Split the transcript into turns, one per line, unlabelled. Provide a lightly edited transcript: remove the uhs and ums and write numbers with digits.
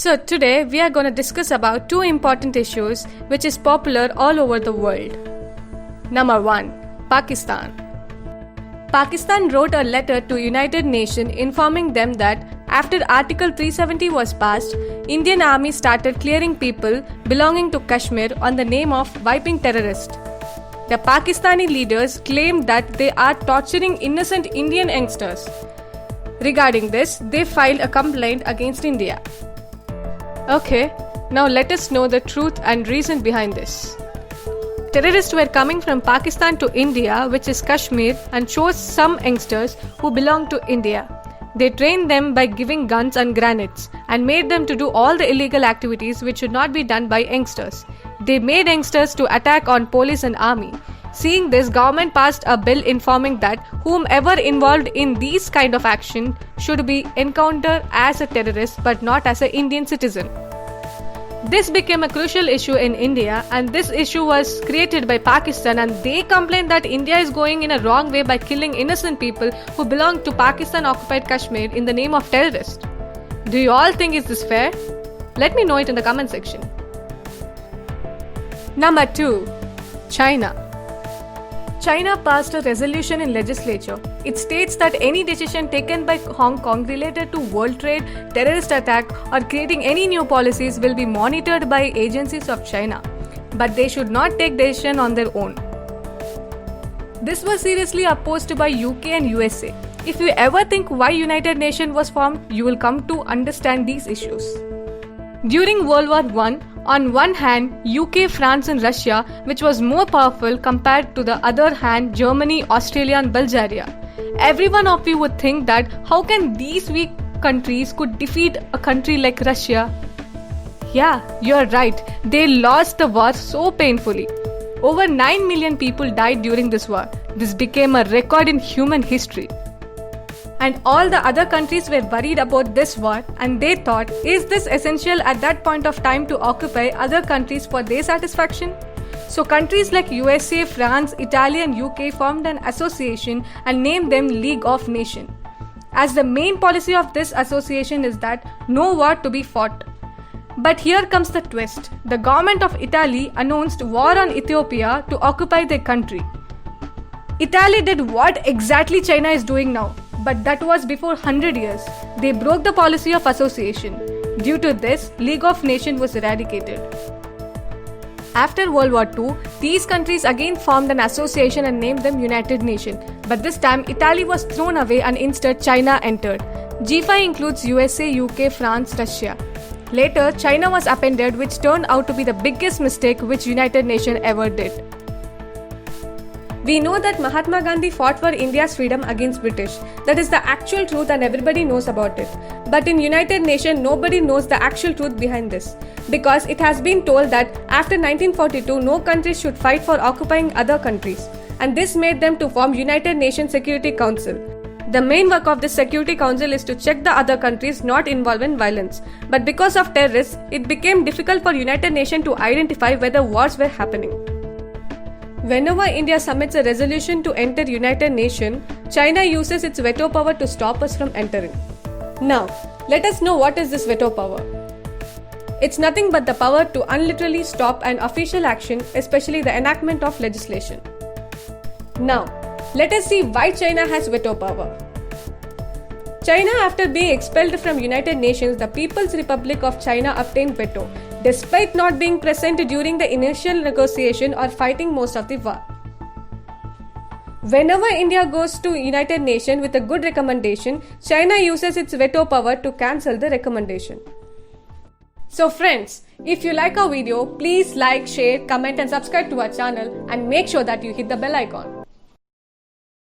So today we are going to discuss about two important issues which is popular all over the world. Number 1. Pakistan. Pakistan wrote a letter to United Nations informing them that after Article 370 was passed, Indian Army started clearing people belonging to Kashmir on the name of wiping terrorists. The Pakistani leaders claimed that they are torturing innocent Indian youngsters. Regarding this, they filed a complaint against India. Okay, now let us know the truth and reason behind this. Terrorists were coming from Pakistan to India, which is Kashmir, and chose some youngsters who belong to India. They trained them by giving guns and grenades and made them to do all the illegal activities which should not be done by youngsters. They made youngsters to attack on police and army. Seeing this, government passed a bill informing that whomever involved in these kind of action should be encountered as a terrorist but not as an Indian citizen. This became a crucial issue in India, and this issue was created by Pakistan, and they complained that India is going in a wrong way by killing innocent people who belong to Pakistan occupied Kashmir in the name of terrorists. Do you all think is this fair? Let me know it in the comment section. Number 2. China. China passed a resolution in legislature. It states that any decision taken by Hong Kong related to world trade, terrorist attack or creating any new policies will be monitored by agencies of China, but they should not take decision on their own. This was seriously opposed by UK and USA. If you ever think why United Nations was formed, you will come to understand these issues. During World War I, on one hand, UK, France and Russia, which was more powerful compared to the other hand, Germany, Australia and Bulgaria. Every one of you would think that how can these weak countries could defeat a country like Russia? Yeah, you're right. They lost the war so painfully. Over 9 million people died during this war. This became a record in human history. And all the other countries were worried about this war, and they thought, is this essential at that point of time to occupy other countries for their satisfaction? So countries like USA, France, Italy and UK formed an association and named them League of Nations. As the main policy of this association is that no war to be fought. But here comes the twist. The government of Italy announced war on Ethiopia to occupy their country. Italy did what exactly China is doing now. But that was before 100 years. They broke the policy of association. Due to this, League of Nations was eradicated. After World War II, these countries again formed an association and named them United Nations. But this time, Italy was thrown away and instead China entered. G5 includes USA, UK, France, Russia. Later, China was appended, which turned out to be the biggest mistake which United Nations ever did. We know that Mahatma Gandhi fought for India's freedom against British. That is the actual truth and everybody knows about it. But in United Nations, nobody knows the actual truth behind this. Because it has been told that after 1942, no country should fight for occupying other countries. And this made them to form United Nations Security Council. The main work of this Security Council is to check the other countries not involved in violence. But because of terrorists, it became difficult for United Nations to identify whether wars were happening. Whenever India submits a resolution to enter United Nations, China uses its veto power to stop us from entering. Now, let us know what is this veto power. It's nothing but the power to unilaterally stop an official action, especially the enactment of legislation. Now, let us see why China has veto power. China, after being expelled from United Nations, the People's Republic of China obtained veto, despite not being present during the initial negotiation or fighting most of the war. Whenever India goes to United Nations with a good recommendation, China uses its veto power to cancel the recommendation. So friends, if you like our video, please like, share, comment and subscribe to our channel and make sure that you hit the bell icon.